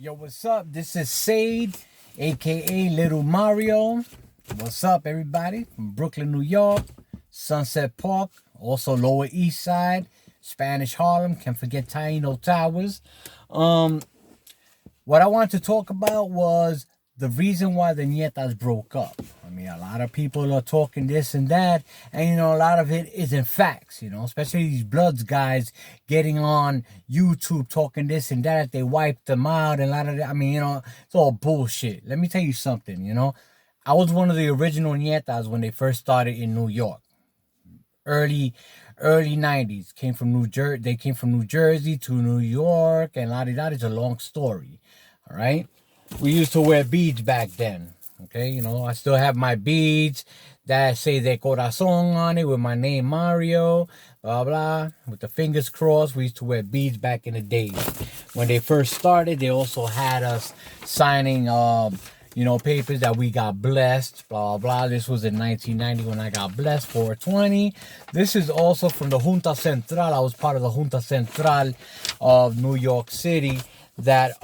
Yo, what's up? This is Sade, aka Little Mario. What's up, everybody? From Brooklyn, New York, Sunset Park, also Lower East Side, Spanish Harlem. Can't forget Taino Towers. What I wanted to talk about was the reason why the Ñetas broke up. I mean, a lot of people are talking this and that, and a lot of it isn't facts, especially these Bloods guys getting on YouTube talking this and that, they wiped them out, and a lot of that. I mean, it's all bullshit. Let me tell you something, I was one of the original Ñetas when they first started in New York. Early 90s. Came from New Jersey. They came from New Jersey to New York, and that is a long story. All right. We used to wear beads back then. Okay, I still have my beads that say de corazon on it with my name Mario, blah blah, with the fingers crossed. We used to wear beads back in the days. When they first started, they also had us signing papers that we got blessed, blah blah. This was in 1990 when I got blessed, 420. This is also from the Junta Central. I was part of the Junta Central of New York City that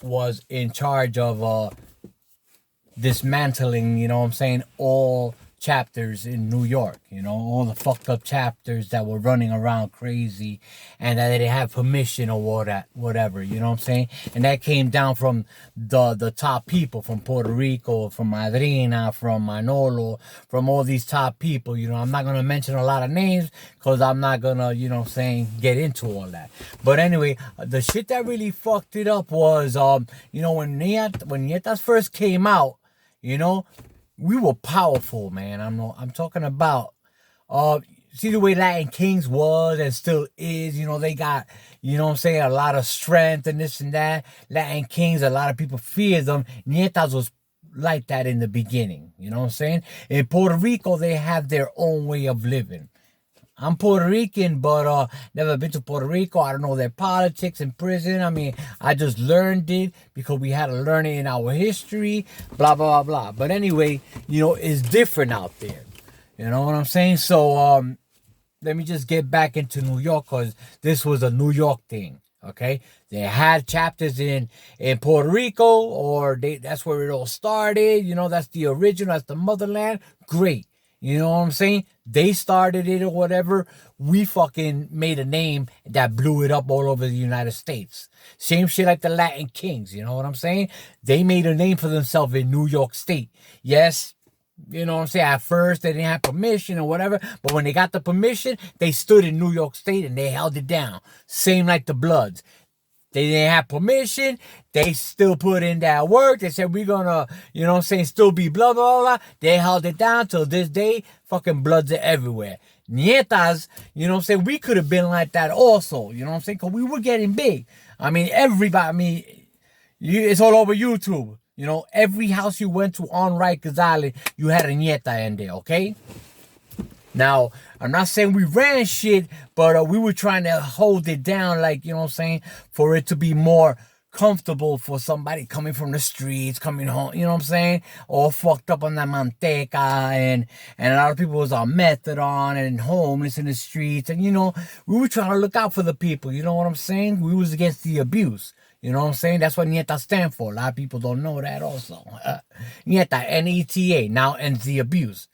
was in charge of dismantling, all chapters in New York, all the fucked up chapters that were running around crazy and that they didn't have permission or whatever, And that came down from the top people from Puerto Rico, from Madrina, from Manolo, from all these top people. I'm not going to mention a lot of names because I'm not going to, get into all that. But anyway, the shit that really fucked it up was, when Ñetas first came out, we were powerful, man. I'm talking about see the way Latin Kings was and still is, they got, a lot of strength and this and that. Latin Kings, a lot of people feared them. Ñetas was like that in the beginning, In Puerto Rico, they have their own way of living. I'm Puerto Rican, but never been to Puerto Rico. I don't know their politics in prison. I mean, I just learned it because we had to learn it in our history, blah, blah, blah. But anyway, it's different out there. You know what I'm saying? So let me just get back into New York because this was a New York thing, okay? They had chapters in Puerto Rico, or that's where it all started. That's the original, that's the motherland. Great. You know what I'm saying? They started it or whatever. We fucking made a name that blew it up all over the United States. Same shit like the Latin Kings. You know what I'm saying? They made a name for themselves in New York State. Yes, at first they didn't have permission or whatever. But when they got the permission, they stood in New York State and they held it down. Same like the Bloods. They didn't have permission. They still put in that work. They said, we're going to, still be blah, blah, blah. They held it down till this day. Fucking Bloods are everywhere. Ñetas, we could have been like that also. Because we were getting big. I mean, everybody, it's all over YouTube. Every house you went to on Rikers Island, you had a Ñeta in there, okay? Now, I'm not saying we ran shit, but we were trying to hold it down, like, for it to be more comfortable for somebody coming from the streets, coming home, all fucked up on that manteca, and a lot of people was on methadone and homeless in the streets, and, we were trying to look out for the people, you know what I'm saying? We was against the abuse. You know what I'm saying? That's what Ñeta stand for. A lot of people don't know that also. Ñeta, N-E-T-A, now ends the abuse.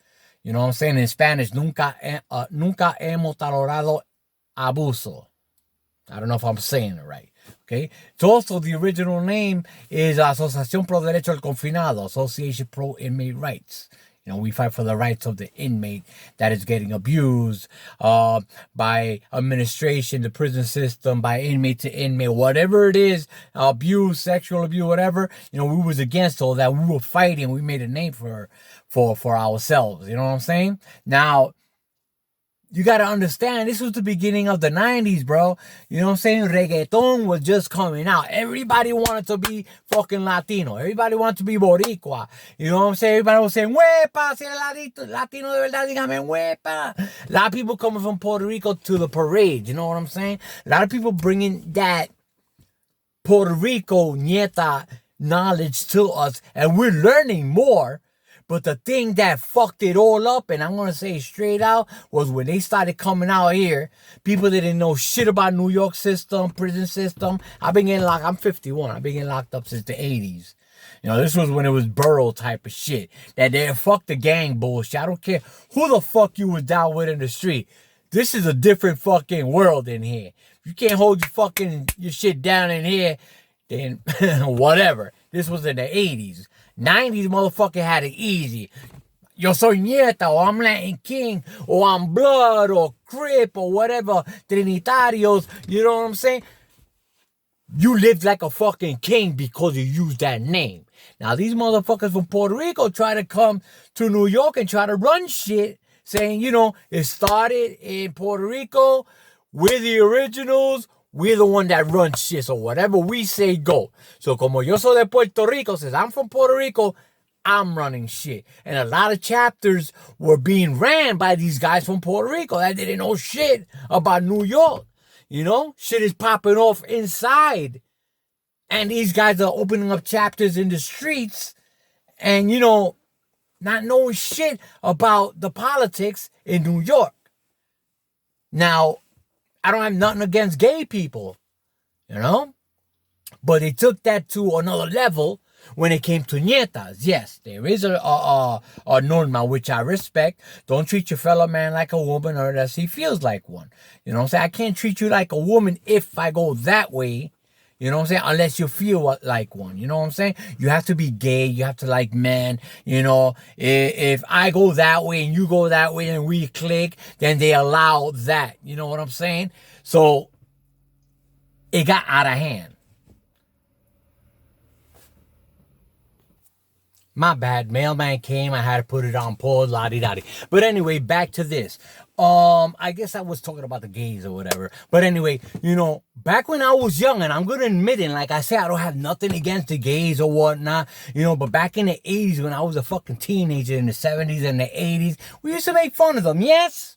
You know what I'm saying? In Spanish, nunca hemos tolerado abuso. I don't know if I'm saying it right. Okay? It's also, the original name is Asociación Pro Derecho al Confinado, Association Pro Inmate Rights. We fight for the rights of the inmate that is getting abused by administration, the prison system, by inmate to inmate, whatever it is, abuse, sexual abuse, whatever. We was against all that. We were fighting. We made a name for ourselves. You know what I'm saying? Now, you got to understand, this was the beginning of the 90s, bro. You know what I'm saying? Reggaeton was just coming out. Everybody wanted to be fucking Latino. Everybody wanted to be Boricua. You know what I'm saying? Everybody was saying, huepa, si eres Latino de verdad, dígame huepa. A lot of people coming from Puerto Rico to the parade. You know what I'm saying? A lot of people bringing that Puerto Rico Ñeta knowledge to us, and we're learning more. But the thing that fucked it all up, and I'm going to say it straight out, was when they started coming out here, people didn't know shit about New York system, prison system. I've been getting locked, I'm 51. I've been getting locked up since the 80s. You know, this was when it was borough type of shit. That they fuck the gang bullshit. I don't care who the fuck you was down with in the street. This is a different fucking world in here. If you can't hold your shit down in here, then whatever. This was in the 80s. 90s, motherfucker had it easy. Yo soy Ñeta, or I'm Latin King, or I'm Blood, or Crip, or whatever, Trinitarios, you know what I'm saying? You lived like a fucking king because you used that name. Now, these motherfuckers from Puerto Rico try to come to New York and try to run shit, saying, you know, it started in Puerto Rico, we're the originals, we're the one that runs shit, so whatever we say, go. So, como yo soy de Puerto Rico, since I'm from Puerto Rico, I'm running shit. And a lot of chapters were being ran by these guys from Puerto Rico that didn't know shit about New York. You know, shit is popping off inside. And these guys are opening up chapters in the streets and, you know, not knowing shit about the politics in New York. Now, I don't have nothing against gay people, you know? But they took that to another level when it came to Ñetas. Yes, there is a norma which I respect. Don't treat your fellow man like a woman or as he feels like one. You know what I'm saying? I can't treat you like a woman if I go that way. You know what I'm saying? Unless you feel like one. You know what I'm saying? You have to be gay. You have to like men. You know, if I go that way and you go that way and we click, then they allow that. You know what I'm saying? So it got out of hand. My bad. Mailman came. I had to put it on pause. La-di-da-di. But anyway, back to this. I guess I was talking about the gays or whatever. But anyway, you know, back when I was young, and I'm going to admit it, like I said, I don't have nothing against the gays or whatnot, you know, but back in the 80s when I was a fucking teenager, in the 70s and the 80s, we used to make fun of them, yes?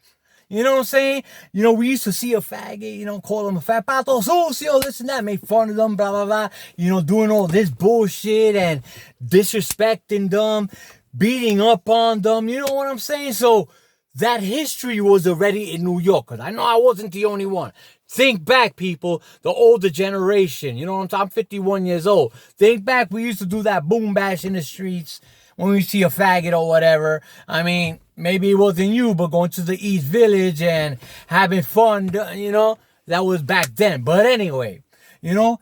You know what I'm saying? You know, we used to see a faggot, you know, call them a fat pato sucio, this and that, make fun of them, blah, blah, blah. You know, doing all this bullshit and disrespecting them, beating up on them, you know what I'm saying? So that history was already in New York, because I know I wasn't the only one. Think back, people, the older generation, you know what I'm saying? I'm 51 years old. Think back, we used to do that boom bash in the streets when we see a faggot or whatever. I mean, maybe it wasn't you, but going to the East Village and having fun, you know, that was back then. But anyway, you know,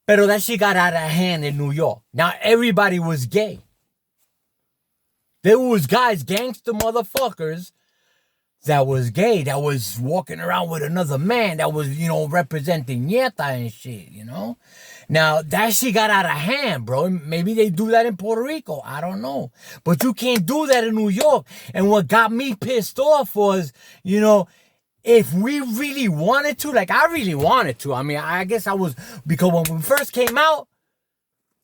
pero that shit got out of hand in New York. Now everybody was gay. There was guys, gangster motherfuckers, that was gay, that was walking around with another man, that was, you know, representing Ñeta and shit, you know? Now, that shit got out of hand, bro. Maybe they do that in Puerto Rico. I don't know. But you can't do that in New York. And what got me pissed off was, you know, if we really wanted to, like I really wanted to. I mean, I guess I was, because when we first came out,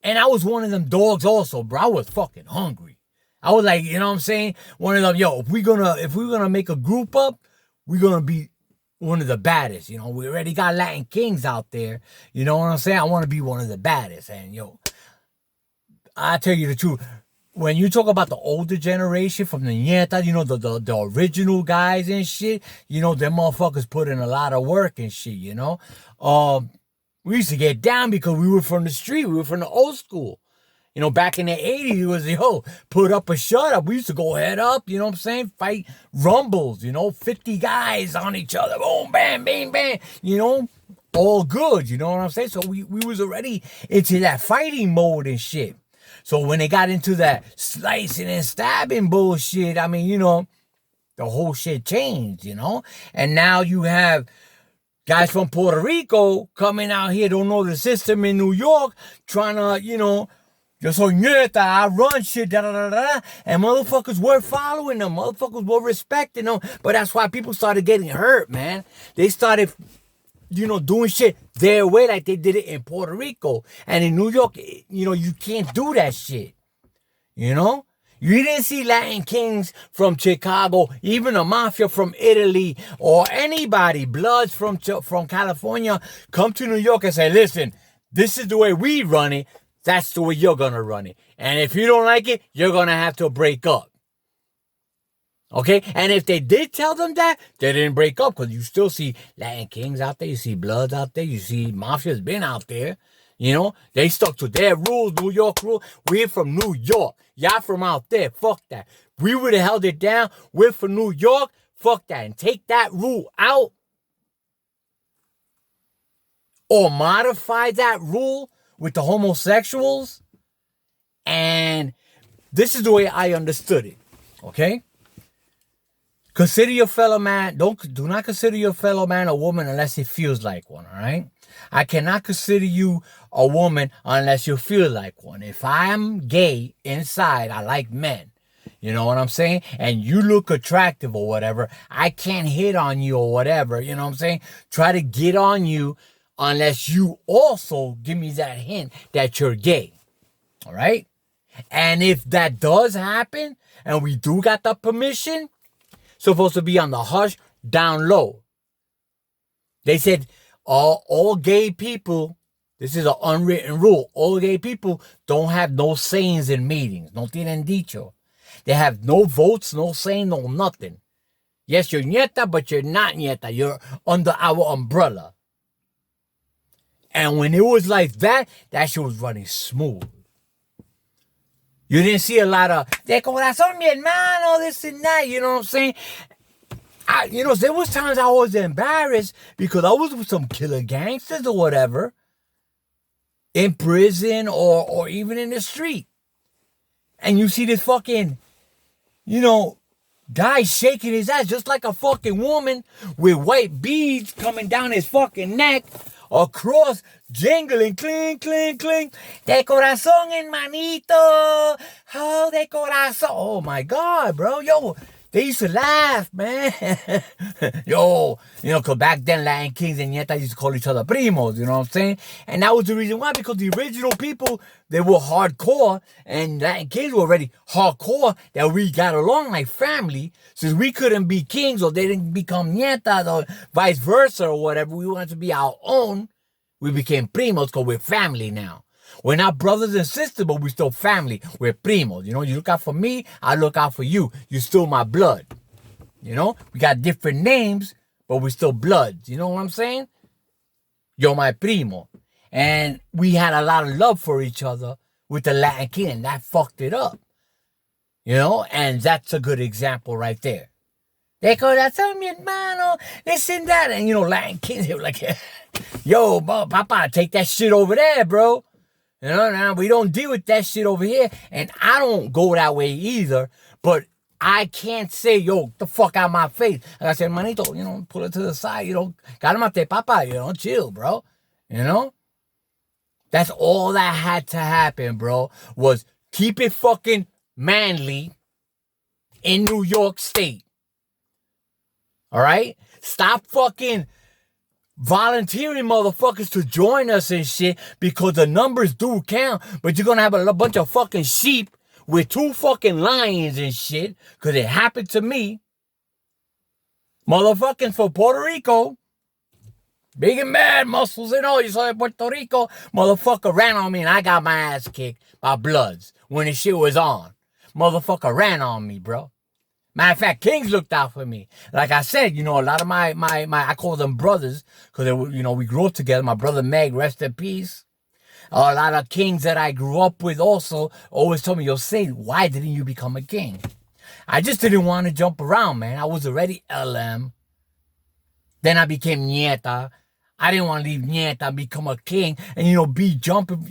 and I was one of them dogs also, bro. I was fucking hungry. I was like, you know what I'm saying? One of them, yo, if we're gonna make a group up, we're gonna be one of the baddest. You know, we already got Latin Kings out there. You know what I'm saying? I want to be one of the baddest. And yo, I tell you the truth. When you talk about the older generation from the Ñetas, you know, the original guys and shit, you know, them motherfuckers put in a lot of work and shit, you know? We used to get down because we were from the street. We were from the old school. You know, back in the 80s, it was, yo, put up a shut up. We used to go head up, you know what I'm saying? Fight rumbles, you know, 50 guys on each other. Boom, bam, bang, bang. You know, all good, you know what I'm saying? So we was already into that fighting mode and shit. So when they got into that slicing and stabbing bullshit, I mean, you know, the whole shit changed, you know? And now you have guys from Puerto Rico coming out here, don't know the system in New York, trying to, you know, yo soy Ñeta, I run shit, da da da da. And motherfuckers were following them. Motherfuckers were respecting them. But that's why people started getting hurt, man. They started, you know, doing shit their way like they did it in Puerto Rico. And in New York, you know, you can't do that shit. You know? You didn't see Latin Kings from Chicago, even a mafia from Italy, or anybody, Bloods from California, come to New York and say, listen, this is the way we run it. That's the way you're going to run it. And if you don't like it, you're going to have to break up. Okay? And if they did tell them that, they didn't break up because you still see Latin Kings out there. You see Bloods out there. You see Mafia's been out there. You know? They stuck to their rules, New York rule. We're from New York. Y'all from out there. Fuck that. We would have held it down. We're from New York. Fuck that. And take that rule out. Or modify that rule with the homosexuals. And this is the way I understood it. Okay? Consider your fellow man. Do not consider your fellow man a woman unless he feels like one, all right? I cannot consider you a woman unless you feel like one. If I'm gay inside, I like men. You know what I'm saying? And you look attractive or whatever, I can't hit on you or whatever. You know what I'm saying? Try to get on you unless you also give me that hint that you're gay. All right? And if that does happen, and we do got the permission, supposed to be on the hush, down low. They said all gay people, this is an unwritten rule, all gay people don't have no sayings in meetings. No tienen dicho. They have no votes, no saying, no nothing. Yes, you're Ñeta, but you're not Ñeta. You're under our umbrella. And when it was like that, that shit was running smooth. You didn't see a lot of, de corazón, mi hermano, this and that, you know what I'm saying? There was times I was embarrassed because I was with some killer gangsters or whatever in prison or even in the street. And you see this fucking, guy shaking his ass just like a fucking woman with white beads coming down his fucking neck, across, jingling, cling, cling, cling. De corazón, hermanito. Oh, de corazón. Oh, my God, bro. Yo, they used to laugh, man. Yo, because back then, Latin Kings and Ñetas used to call each other primos, you know what I'm saying? And that was the reason why, because the original people, they were hardcore, and Latin Kings were already hardcore, that we got along like family. Since we couldn't be kings, or they didn't become Ñetas, or vice versa, or whatever, we wanted to be our own, we became primos, because we're family now. We're not brothers and sisters, but we're still family. We're primos. You look out for me, I look out for you. You're still my blood. We got different names, but we're still bloods. You know what I'm saying? You're my primo. And we had a lot of love for each other with the Latin King, and that fucked it up. And that's a good example right there. De corazón, mi hermano, this and that. And, Latin Kings, they were like, yo, papa, take that shit over there, bro. Now we don't deal with that shit over here. And I don't go that way either. But I can't say, yo, the fuck out of my face. Like I said, manito, pull it to the side. Cálmate, papa, chill, bro. That's all that had to happen, bro, was keep it fucking manly in New York State. All right? Stop fucking volunteering motherfuckers to join us and shit, because the numbers do count, but you're gonna have a bunch of fucking sheep with 2 fucking lions and shit, because it happened to me. Motherfuckers for Puerto Rico, big and bad, muscles and all, you saw in Puerto Rico, motherfucker ran on me and I got my ass kicked by Bloods when the shit was on. Motherfucker ran on me, bro. Matter of fact, Kings looked out for me. Like I said, a lot of my I call them brothers, because, we grew up together. My brother Meg, rest in peace. A lot of kings that I grew up with also always told me, yo, say, why didn't you become a king? I just didn't want to jump around, man. I was already LM. Then I became Ñeta. I didn't want to leave Ñeta and become a king and, be jumping,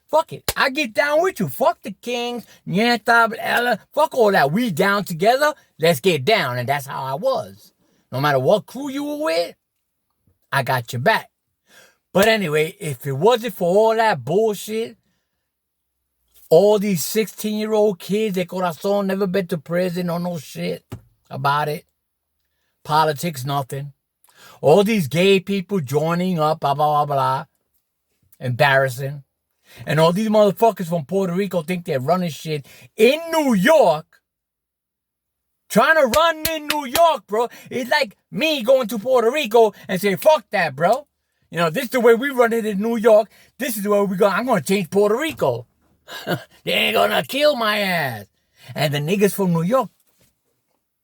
Fuck it. I get down with you. Fuck the Kings, Ñeta, Ella. Fuck all that. We down together. Let's get down. And that's how I was. No matter what crew you were with, I got your back. But anyway, if it wasn't for all that bullshit, all these 16-year-old kids, de corazón, never been to prison or no shit about it. Politics, nothing. All these gay people joining up, blah, blah, blah, blah. Embarrassing. And all these motherfuckers from Puerto Rico think they're running shit in New York. Trying to run in New York, bro. It's like me going to Puerto Rico and saying, fuck that, bro. You know, this is the way we run it in New York. This is the way we go. I'm going to change Puerto Rico. They ain't going to kill my ass. And the niggas from New York,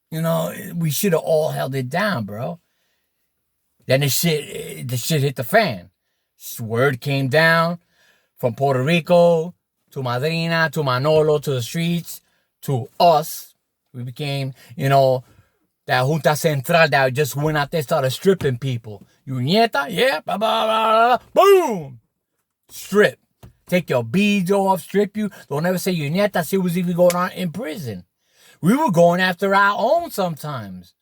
you know, we should have all held it down, bro. Then the shit hit the fan. Word came down from Puerto Rico to Madrina, to Manolo, to the streets, to us. We became, you know, that Junta Central that just went out there and started stripping people. You Ñeta? Yeah. Blah, blah, blah, blah. Boom. Strip. Take your beads off, strip you. Don't ever say you Ñeta. Shit was even going on in prison. We were going after our own sometimes.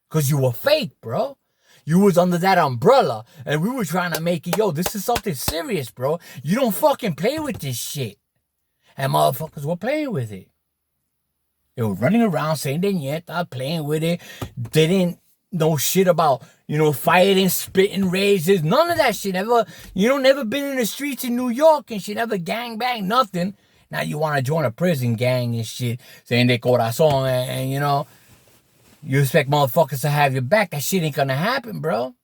Because you were fake, bro. You was under that umbrella. And we were trying to make it, yo, this is something serious, bro. You don't fucking play with this shit. And motherfuckers were playing with it. They were running around saying they Ñeta, playing with it. They didn't know shit about, you know, fighting, spitting razors. None of that shit. Never been in the streets in New York and shit. Never gangbang, nothing. Now you want to join a prison gang and shit. Saying de corazon and, you know, you expect motherfuckers to have your back. That shit ain't gonna happen, bro.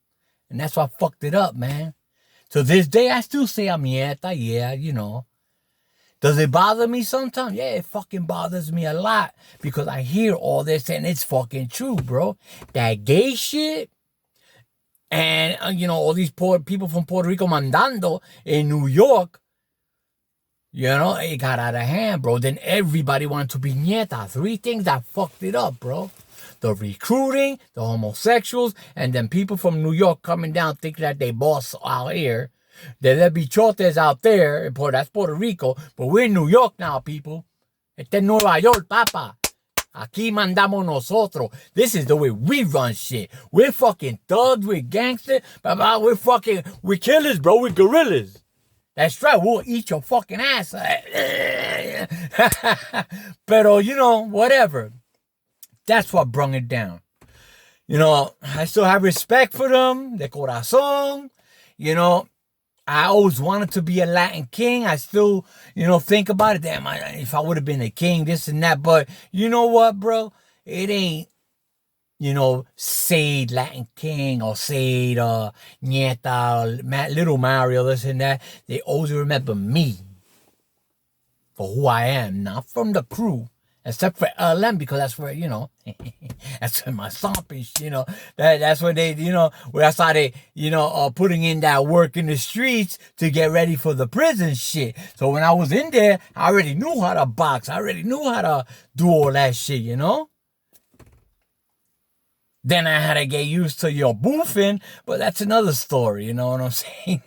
And that's why I fucked it up, man. To this day, I still say I'm Ñeta. Yeah, you know. Does it bother me sometimes? Yeah, it fucking bothers me a lot. Because I hear all this and it's fucking true, bro. That gay shit. And, you know, all these poor people from Puerto Rico mandando in New York. You know, it got out of hand, bro. Then everybody wanted to be Ñeta. 3 things that fucked it up, bro. The recruiting, the homosexuals, and then people from New York coming down thinking that they boss out here. There be chotes out there, that's Puerto Rico, but we're in New York now, people. Este es Nueva York, papa. Aquí mandamos nosotros. This is the way we run shit. We're fucking thugs, we're gangsters, we're killers, bro, we're gorillas. That's right, we'll eat your fucking ass. Pero, you know, whatever. That's what brung it down. You know, I still have respect for them, de corazón. You know, I always wanted to be a Latin king. I still, you know, think about it. Damn, if I would have been a king, this and that. But you know what, bro? It ain't, you know, Said Latin king or Said Ñeta, Little Mario, this and that. They always remember me for who I am, not from the crew. Except for LM, because that's where, you know, that's where my stomping, you know, that's where they, you know, where I started, you know, putting in that work in the streets to get ready for the prison shit. So when I was in there, I already knew how to box. I already knew how to do all that shit, you know. Then I had to get used to your boofing, but that's another story, you know what I'm saying?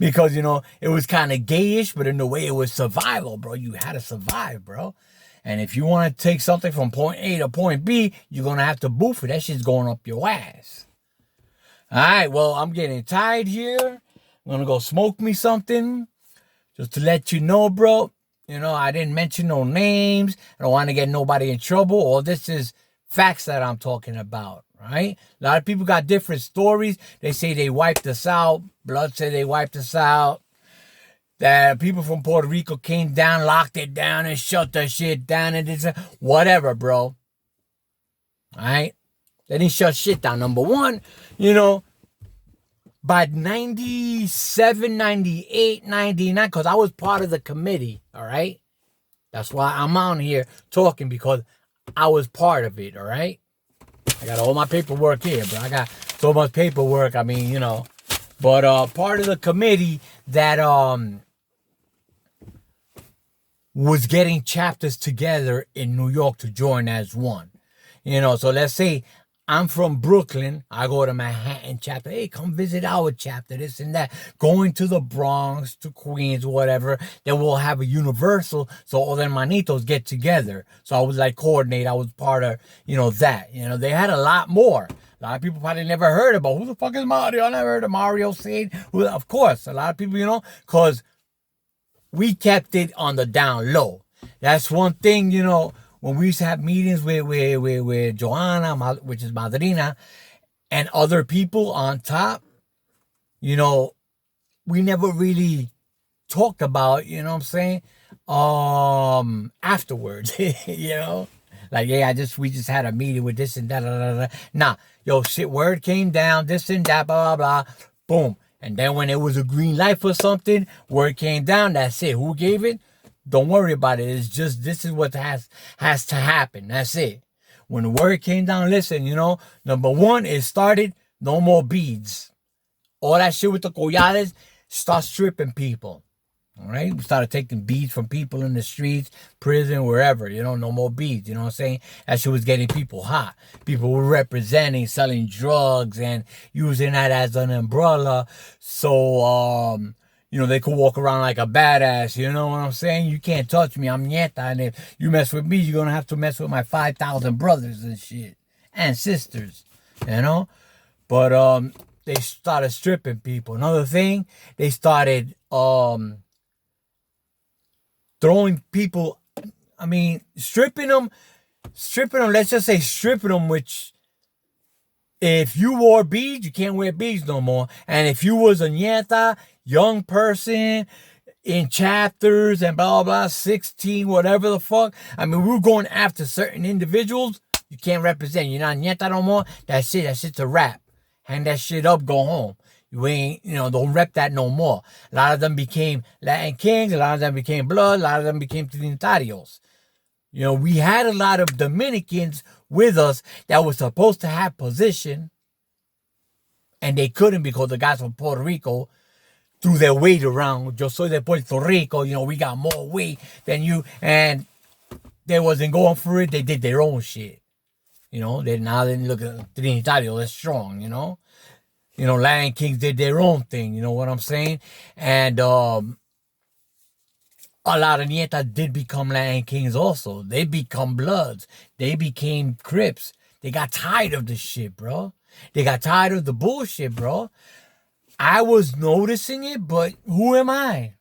Because, you know, it was kind of gayish, but in a way it was survival, bro. You had to survive, bro. And if you want to take something from point A to point B, you're going to have to boof it. That shit's going up your ass. All right, well, I'm getting tired here. I'm going to go smoke me something. Just to let you know, bro. You know, I didn't mention no names. I don't want to get nobody in trouble. All this is facts that I'm talking about, right? A lot of people got different stories. They say they wiped us out. Blood said they wiped us out. That people from Puerto Rico came down, locked it down, and shut the shit down, and it's whatever, bro. Alright? They didn't shut shit down. Number one, you know, by 97, 98, 99, because I was part of the committee, alright? That's why I'm on here talking, because I was part of it, alright? I got all my paperwork here, bro. I got so much paperwork, I mean, you know. But part of the committee that was getting chapters together in New York to join as one. You know, so let's say I'm from Brooklyn. I go to Manhattan chapter. Hey, come visit our chapter, this and that. Going to the Bronx, to Queens, whatever. Then we'll have a universal, so all the hermanitos get together. So I was like coordinate. I was part of, you know, that. You know, they had a lot more. A lot of people probably never heard about, who the fuck is Mario? I never heard of Mario Said. Well, of course, a lot of people, you know, because we kept it on the down low. That's one thing, you know, when we used to have meetings with Joanna, which is Madrina, and other people on top, you know, we never really talked about, you know what I'm saying, afterwards, you know. Like, yeah, we just had a meeting with this and that, Nah, yo, shit, word came down, this and that, blah, blah, blah. Boom. And then when it was a green light for something, word came down, that's it. Who gave it? Don't worry about it. It's just, this is what has to happen. That's it. When the word came down, listen, number one, it started, no more beads. All that shit with the collares, start stripping people. All right? We started taking beads from people in the streets, prison, wherever. No more beads. You know what I'm saying? That shit was getting people hot. People were representing, selling drugs, and using that as an umbrella. So, they could walk around like a badass. You know what I'm saying? You can't touch me. I'm Ñeta. And if you mess with me, you're going to have to mess with my 5,000 brothers and shit. And sisters. But, they started stripping people. Another thing, they started, throwing people, stripping them, let's just say stripping them, which if you wore beads, you can't wear beads no more. And if you was a Ñeta, young person in chapters and blah, blah, 16, whatever the fuck. We were going after certain individuals. You can't represent. You're not Ñeta no more. That's it. That shit's a wrap. Hang that shit up, go home. You ain't, don't rep that no more. A lot of them became Latin kings. A lot of them became blood. A lot of them became trinitarios. We had a lot of Dominicans with us that were supposed to have position, and they couldn't because the guys from Puerto Rico threw their weight around. Yo soy de Puerto Rico. We got more weight than you. And they wasn't going for it. They did their own shit. Now they look at Trinitario. They're strong, Latin kings did their own thing, you know what I'm saying? And a lot of Ñetas did become Latin kings also. They become Bloods. They became Crips. They got tired of the shit, bro. They got tired of the bullshit, bro. I was noticing it, but who am I?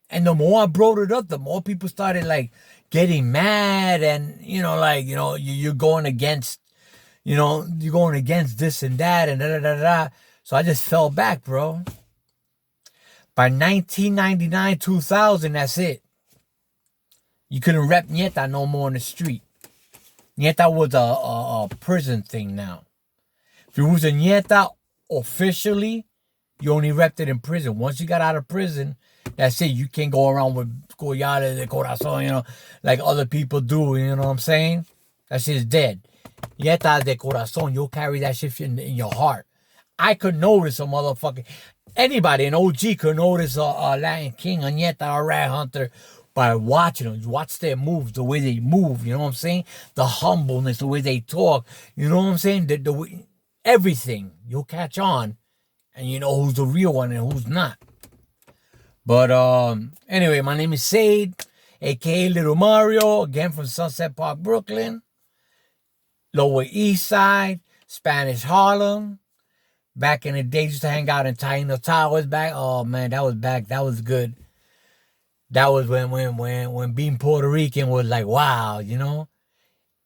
And the more I brought it up, the more people started, getting mad and, you're going against, you're going against this and that and da-da-da-da. So I just fell back, bro. By 1999, 2000, that's it. You couldn't rep Ñeta no more in the street. Ñeta was a prison thing now. If you was a Ñeta officially, you only repped it in prison. Once you got out of prison, that's it. You can't go around with collares de corazón, like other people do. You know what I'm saying? That shit's dead. Ñeta de corazón. You'll carry that shit in your heart. I could notice a motherfucking... Anybody, an OG could notice a Latin king, a Ñeta, a rat hunter by watching them. Watch their moves, the way they move. You know what I'm saying? The humbleness, the way they talk. You know what I'm saying? Everything. You'll catch on. And you know who's the real one and who's not. But anyway, my name is Sade, a.k.a. Little Mario, again from Sunset Park, Brooklyn. Lower East Side, Spanish Harlem. Back in the day, used to hang out in Taino Towers back. Oh, man, that was back. That was good. That was when being Puerto Rican was like, wow,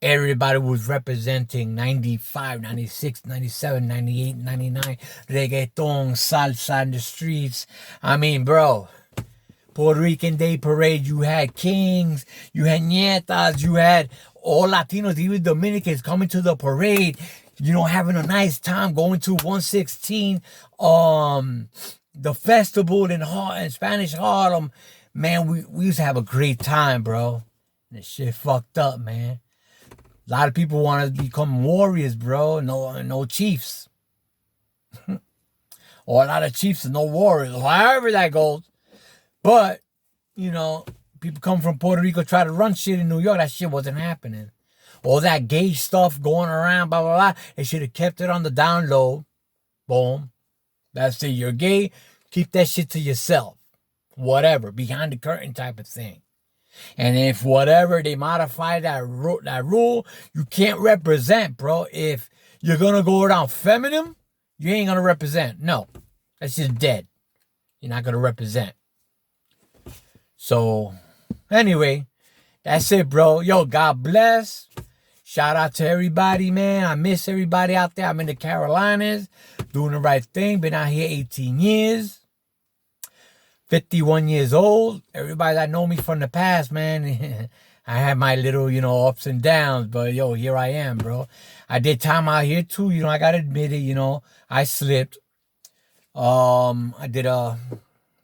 Everybody was representing 95, 96, 97, 98, 99. Reggaeton, salsa in the streets. Bro, Puerto Rican Day Parade, you had kings, you had Ñetas, you had all Latinos, even Dominicans coming to the parade, having a nice time going to 116, the festival in Spanish Harlem. Man, we used to have a great time, bro. And this shit fucked up, man. A lot of people want to become warriors, bro. No chiefs. Or a lot of chiefs and no warriors. However that goes. But, people come from Puerto Rico, try to run shit in New York. That shit wasn't happening. All that gay stuff going around, blah, blah, blah. They should have kept it on the down low. Boom. That's it. You're gay. Keep that shit to yourself. Whatever. Behind the curtain type of thing. And if whatever they modify that rule, you can't represent, bro. If you're gonna go around feminine, you ain't gonna represent. No, that's just dead. You're not gonna represent. So, anyway, that's it, bro. Yo, God bless. Shout out to everybody, man. I miss everybody out there. I'm in the Carolinas, doing the right thing. Been out here 18 years. 51 years old. Everybody that know me from the past, man, I had my little, ups and downs. But, yo, here I am, bro. I did time out here, too. I got to admit it, I slipped. I did a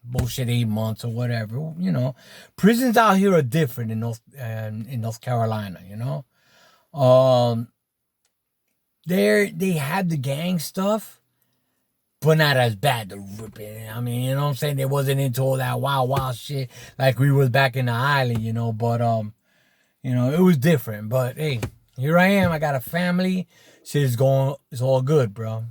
bullshit 8 months or whatever. You know, prisons out here are different in North Carolina. You know, um, they had the gang stuff, but not as bad. The ripping. I mean, you know what I'm saying? They wasn't into all that wild shit like we was back in the island. You know, but you know, it was different. But hey, here I am. I got a family. Shit's going. It's all good, bro.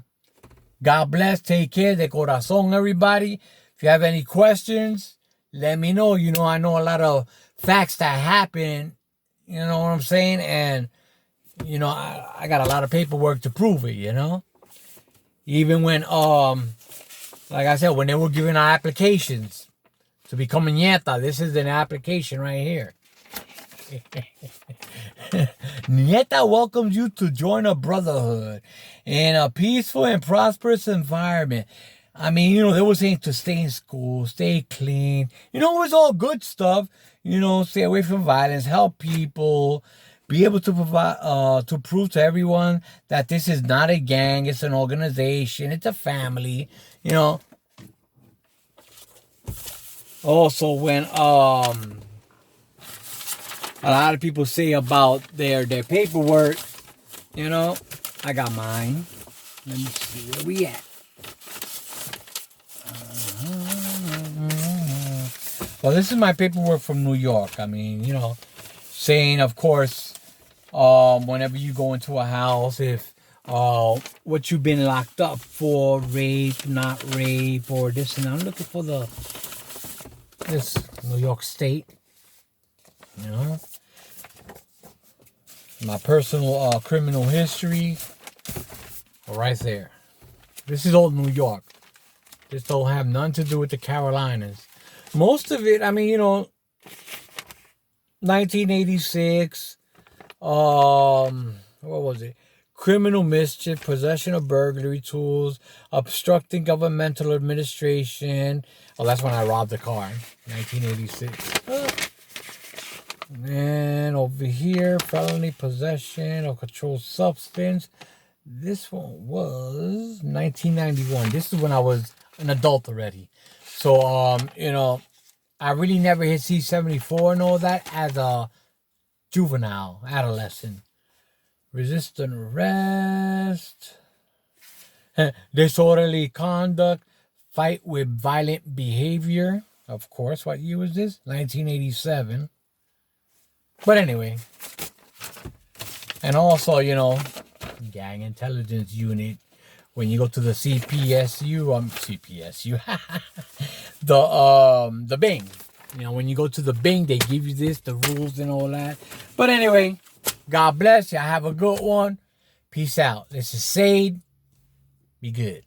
God bless. Take care. De corazón, everybody. If you have any questions, let me know. You know, I know a lot of facts that happen. You know what I'm saying? And, you know, I got a lot of paperwork to prove it, you know? Even when, like I said, when they were giving out applications to become a Ñeta, this is an application right here. Ñeta welcomes you to join a brotherhood in a peaceful and prosperous environment. I mean, you know, they were saying to stay in school, stay clean. You know, it was all good stuff. You know, stay away from violence, help people, be able to provide, to prove to everyone that this is not a gang, it's an organization, it's a family. You know. Also, when a lot of people say about their paperwork, you know, I got mine. Let me see where we at. Well, this is my paperwork from New York. I mean, you know, saying, of course, whenever you go into a house, if what you've been locked up for, rape, not rape, or this and that. I'm looking for this New York State. You know, my personal criminal history, right there. This is old New York. This don't have nothing to do with the Carolinas. Most of it, I mean, you know, 1986. What was it? Criminal mischief, possession of burglary tools, obstructing governmental administration. Oh, that's when I robbed a car. 1986. And over here, felony possession of controlled substance. This one was 1991. This is when I was an adult already. So, you know, I really never hit C-74 and all that as a juvenile, adolescent. Resistant arrest. Disorderly conduct. Fight with violent behavior. Of course, what year was this? 1987. But anyway, and also, you know, gang intelligence unit. When you go to the CPSU, the Bing. You know, when you go to the Bing, they give you this, the rules and all that. But anyway, God bless you. Have a good one. Peace out. This is Sade. Be good.